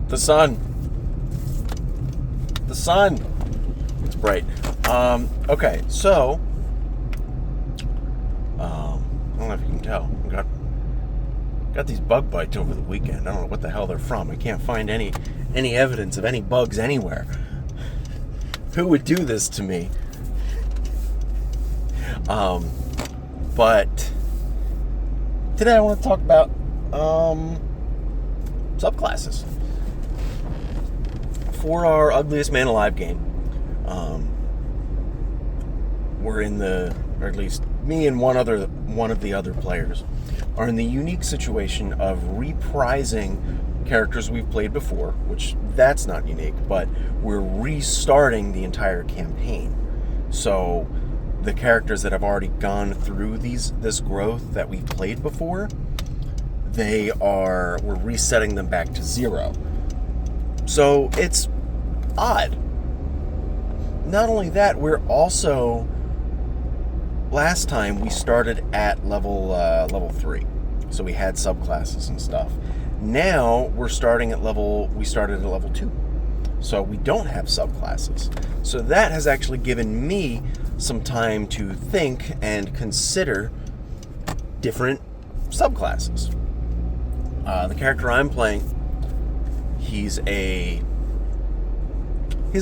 The sun. The sun. It's bright. Okay, so I don't know if you can tell. I got these bug bites over the weekend. I don't know what the hell they're from. I can't find any evidence of any bugs anywhere. Who would do this to me? But today I want to talk about subclasses for our Ugliest Man Alive game. We're in or at least me and one of the other players are in the unique situation of reprising characters we've played before, which that's not unique, but we're restarting the entire campaign. So the characters that have already gone through this growth that we've played before, we're resetting them back to 0. So it's odd. Not only that, we're also, last time we started at level 3. So we had subclasses and stuff. Now we started at level 2. So we don't have subclasses. So that has actually given me some time to think and consider different subclasses. The character I'm playing, he's a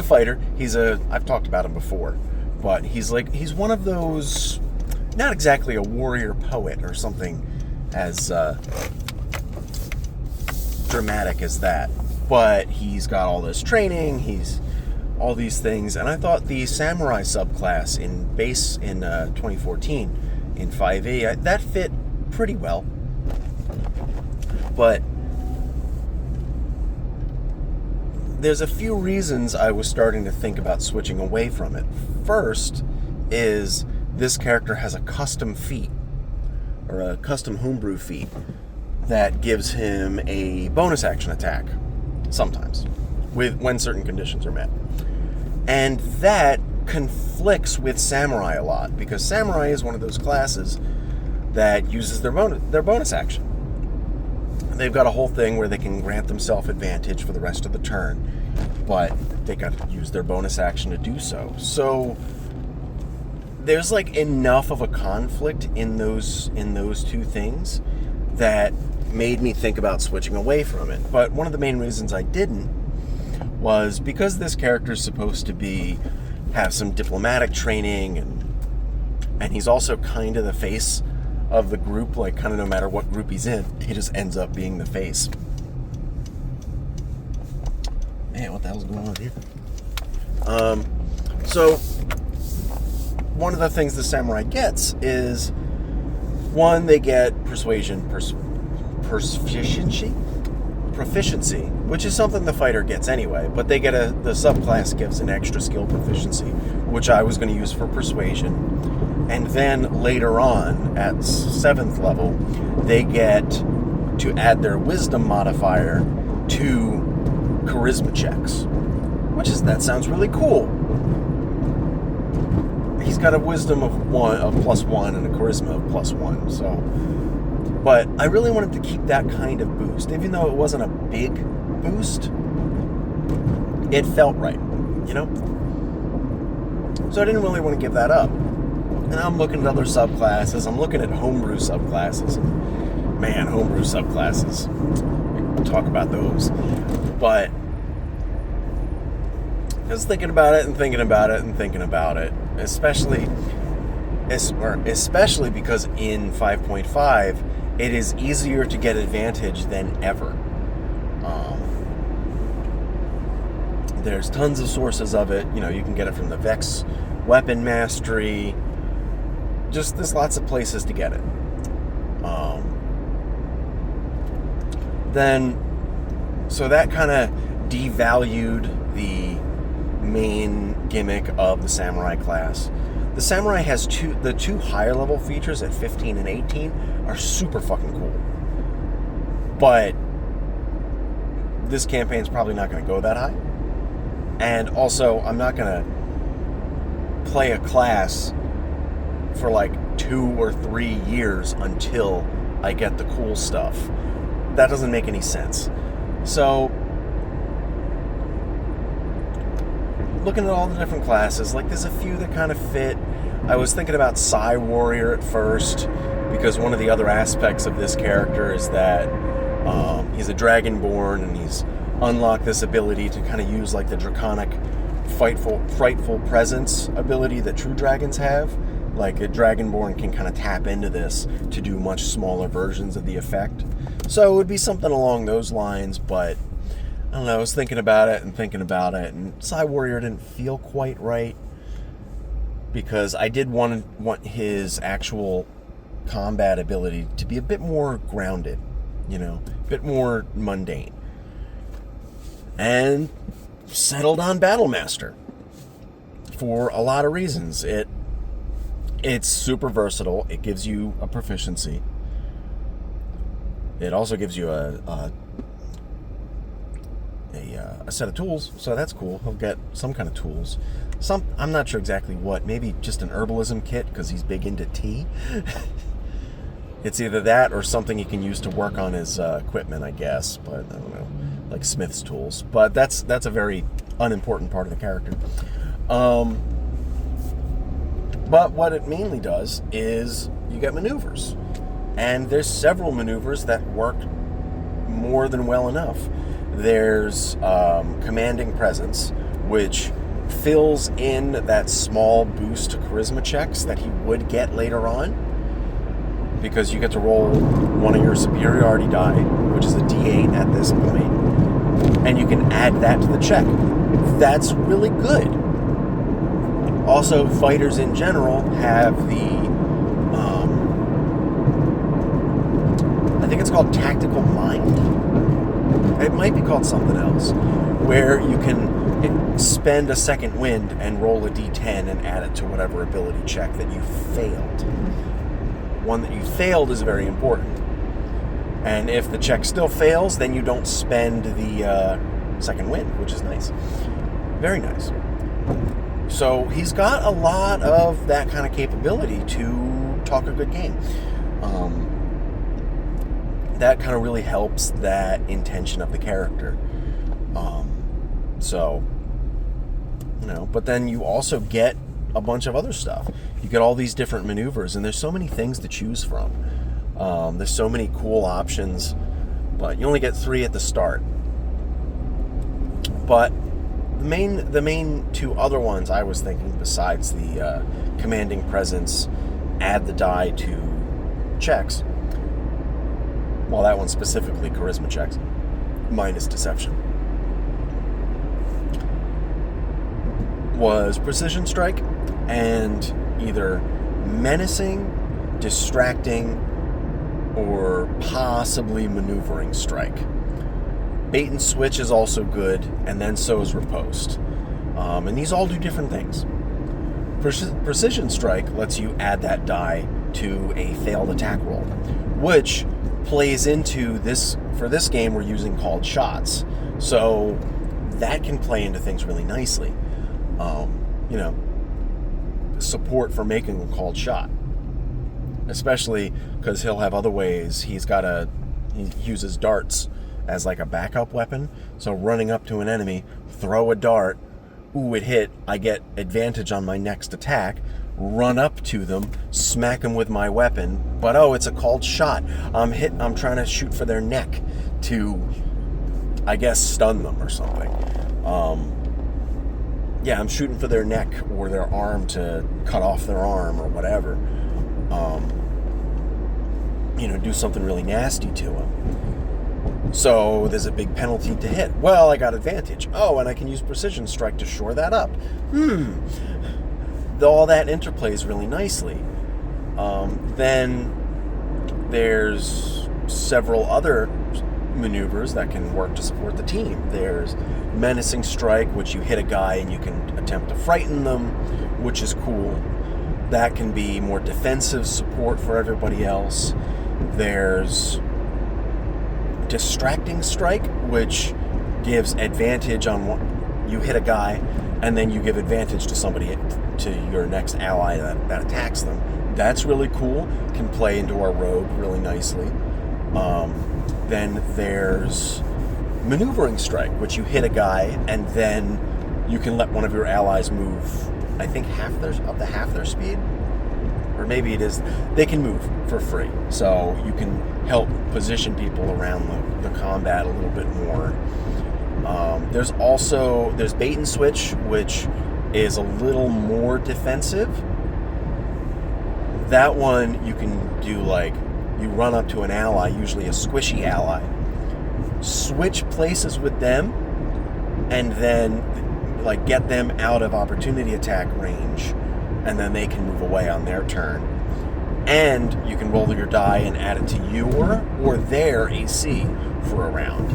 fighter. I've talked about him before, but he's one of those, not exactly a warrior poet or something as dramatic as that, but he's got all this training, he's all these things, and I thought the samurai subclass in 2014 in 5e, that fit pretty well. But there's a few reasons I was starting to think about switching away from it. First is this character has a custom feat, or a custom homebrew feat, that gives him a bonus action attack, sometimes, when certain conditions are met. And that conflicts with Samurai a lot, because Samurai is one of those classes that uses their bonus action. They've got a whole thing where they can grant themselves advantage for the rest of the turn, but they got to use their bonus action to do so. So there's enough of a conflict in those two things that made me think about switching away from it. But one of the main reasons I didn't was because this character is supposed to have some diplomatic training, and he's also kind of the face of the group, kind of no matter what group he's in, he just ends up being the face. Man, what the hell's going on here? So one of the things the samurai gets is, one, they get proficiency, which is something the fighter gets anyway, but the subclass gives an extra skill proficiency, which I was going to use for persuasion. And then later on, at 7th level, they get to add their wisdom modifier to charisma checks, that sounds really cool. He's got a wisdom of +1 and a charisma of +1, so. But I really wanted to keep that kind of boost, even though it wasn't a big boost. It felt right, So I didn't really want to give that up. And I'm looking at other subclasses. I'm looking at homebrew subclasses. Man, homebrew subclasses. We can talk about those. But I was thinking about it and thinking about it and thinking about it. Especially because in 5.5, it is easier to get advantage than ever. There's tons of sources of it. You can get it from the Vex Weapon Mastery. Just there's lots of places to get it. So that kind of devalued the main gimmick of the samurai class. The samurai has the two higher level features at 15 and 18 are super fucking cool. But this campaign's probably not going to go that high. And also, I'm not going to play a class for 2 or 3 years until I get the cool stuff. That doesn't make any sense. So looking at all the different classes, like there's a few that kind of fit. I was thinking about Psy Warrior at first, because one of the other aspects of this character is that he's a Dragonborn, and he's unlocked this ability to kind of use like the draconic frightful presence ability that true dragons have. Like a Dragonborn can kind of tap into this to do much smaller versions of the effect. So it would be something along those lines, but I don't know, I was thinking about it, and Psy Warrior didn't feel quite right, because I did want his actual combat ability to be a bit more grounded, a bit more mundane. And settled on Battlemaster for a lot of reasons. It's super versatile. It gives you a proficiency. It also gives you a set of tools, so that's cool. He'll get some kind of tools. I'm not sure exactly what. Maybe just an herbalism kit, because he's big into tea. It's either that or something he can use to work on his equipment, I guess. But I don't know, like smith's tools. But that's a very unimportant part of the character. But what it mainly does is you get maneuvers. And there's several maneuvers that work more than well enough. There's Commanding Presence, which fills in that small boost to charisma checks that he would get later on, because you get to roll one of your superiority die, which is a D8 at this point, and you can add that to the check. That's really good. Also, fighters in general have the I think it's called Tactical Mind. It might be called something else, where you can spend a second wind and roll a D10 and add it to whatever ability check that you failed. One that you failed is very important. And if the check still fails, then you don't spend the second wind, which is nice. Very nice. So he's got a lot of that kind of capability to talk a good game. That kind of really helps that intention of the character. But then you also get a bunch of other stuff. You get all these different maneuvers, and there's so many things to choose from. There's so many cool options, but you only get 3 at the start. But the main 2 other ones I was thinking, besides the Commanding Presence, add the die to checks. Well, that one specifically, charisma checks, minus deception, was Precision Strike and either Menacing, Distracting, or possibly Maneuvering Strike. Bait and Switch is also good, and then so is Riposte. And these all do different things. Precision Strike lets you add that die to a failed attack roll, which plays into this. For this game, we're using called shots, so that can play into things really nicely. Support for making a called shot, especially because he'll have other ways. He uses darts as like a backup weapon. So running up to an enemy, throw a dart, ooh, it hit, I get advantage on my next attack, run up to them, smack them with my weapon, but it's a called shot. I'm trying to shoot for their neck to, I guess, stun them or something. I'm shooting for their neck or their arm to cut off their arm or whatever. Do something really nasty to them. So there's a big penalty to hit. Well, I got advantage. Oh, and I can use Precision Strike to shore that up. All that interplays really nicely. Then there's several other maneuvers that can work to support the team. There's Menacing Strike, which you hit a guy and you can attempt to frighten them, which is cool. That can be more defensive support for everybody else. There's Distracting Strike, which gives advantage on what you hit a guy, and then you give advantage to somebody, to your next ally that attacks them. That's really cool. Can play into our rogue really nicely. Then there's Maneuvering Strike, which you hit a guy and then you can let one of your allies move, I think up to half their speed, or maybe it is, they can move for free. So you can help position people around the combat a little bit more. There's bait and switch, which is a little more defensive. That one you can do, like, you run up to an ally, usually a squishy ally, switch places with them, and then like get them out of opportunity attack range, and then they can move away on their turn. And you can roll your die and add it to your or their AC for a round.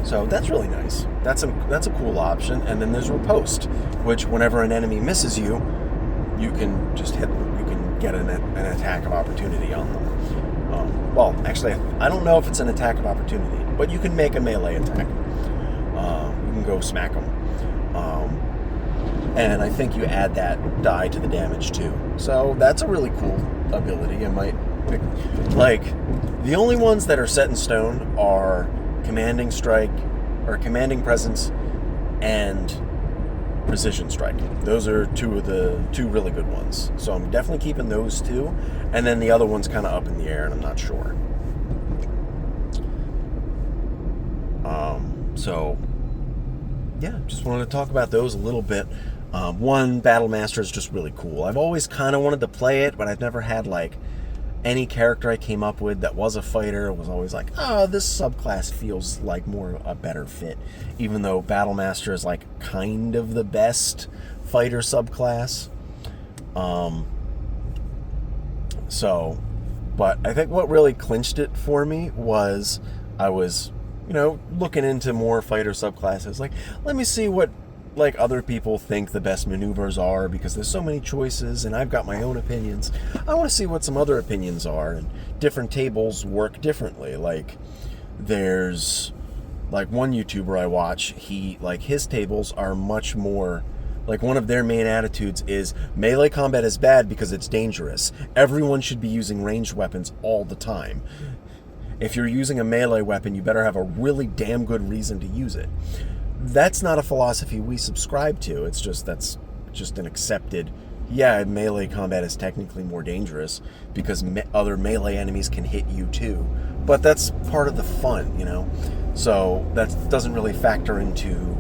So that's really nice. That's a cool option. And then there's riposte, which whenever an enemy misses you, you can just you can get an attack of opportunity on them. Well, actually, I don't know if it's an attack of opportunity, but you can make a melee attack. You can go smack them. And I think you add that die to the damage too. So that's a really cool ability. I might pick. Like, the only ones that are set in stone are Commanding Strike, or Commanding Presence, and Precision Strike. Those are two really good ones. So I'm definitely keeping those two. And then the other one's kind of up in the air, and I'm not sure. So yeah, just wanted to talk about those a little bit. One, Battle Master is just really cool. I've always kind of wanted to play it, but I've never had like any character I came up with that was a fighter. Was always like, oh, this subclass feels like more a better fit, even though Battle Master is like kind of the best fighter subclass. But I think what really clinched it for me was I was, looking into more fighter subclasses. Like, let me see what like other people think the best maneuvers are, because there's so many choices and I've got my own opinions. I want to see what some other opinions are, and different tables work differently. Like, there's like one YouTuber I watch, his tables are much more like, one of their main attitudes is melee combat is bad because it's dangerous. Everyone should be using ranged weapons all the time. If you're using a melee weapon, you better have a really damn good reason to use it. That's not a philosophy we subscribe to. That's just an accepted, melee combat is technically more dangerous because other melee enemies can hit you too. But that's part of the fun, So that doesn't really factor into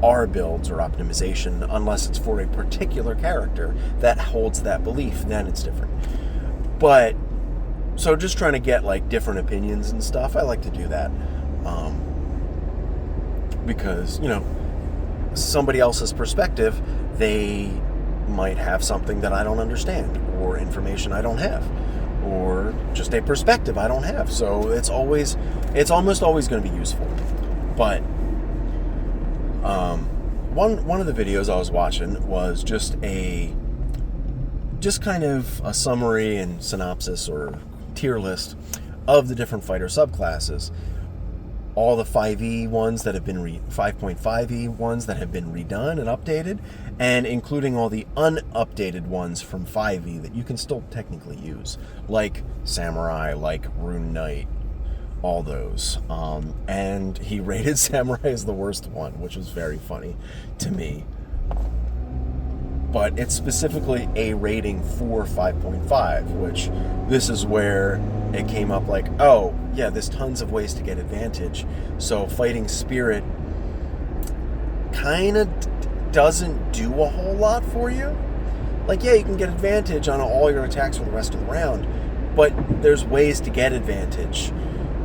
our builds or optimization unless it's for a particular character that holds that belief. Then it's different. But so just trying to get like different opinions and stuff, I like to do that. Because, somebody else's perspective, they might have something that I don't understand, or information I don't have, or just a perspective I don't have. So it's almost always going to be useful. But one of the videos I was watching was just kind of a summary and synopsis or tier list of the different fighter subclasses. All the 5e ones that have been 5.5e ones that have been redone and updated, and including all the unupdated ones from 5e that you can still technically use, like Samurai, like Rune Knight, all those. And he rated Samurai as the worst one, which was very funny to me. But it's specifically a rating for 5.5, which this is where it came up like, oh, yeah, there's tons of ways to get advantage. So Fighting Spirit kind of doesn't do a whole lot for you. Like, yeah, you can get advantage on all your attacks for the rest of the round, but there's ways to get advantage,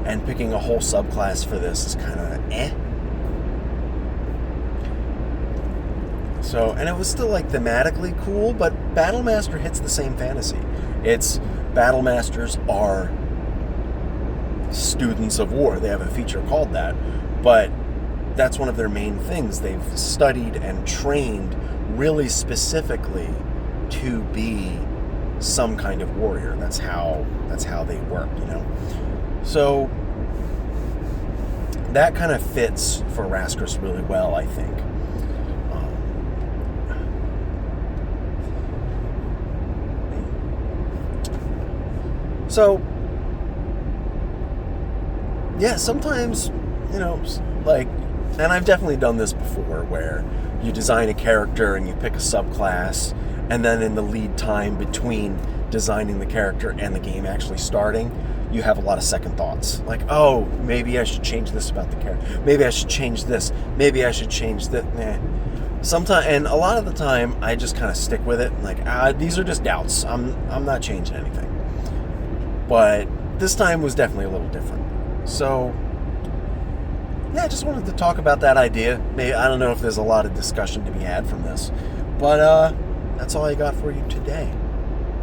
and picking a whole subclass for this is kind of eh. So, and it was still like thematically cool, but Battle Master hits the same fantasy. Battle Masters are students of war. They have a feature called that, but that's one of their main things. They've studied and trained really specifically to be some kind of warrior. That's how they work, So that kind of fits for Raskus really well, I think. So, yeah, sometimes, like, And I've definitely done this before, where you design a character and you pick a subclass, and then in the lead time between designing the character and the game actually starting, you have a lot of second thoughts. Like, oh, maybe I should change this about the character. Maybe I should change this. Maybe I should change that. Sometimes, and a lot of the time, I just kind of stick with it. Like, these are just doubts. I'm not changing anything. But this time was definitely a little different. So, yeah, I just wanted to talk about that idea. Maybe, I don't know if there's a lot of discussion to be had from this. But that's all I got for you today.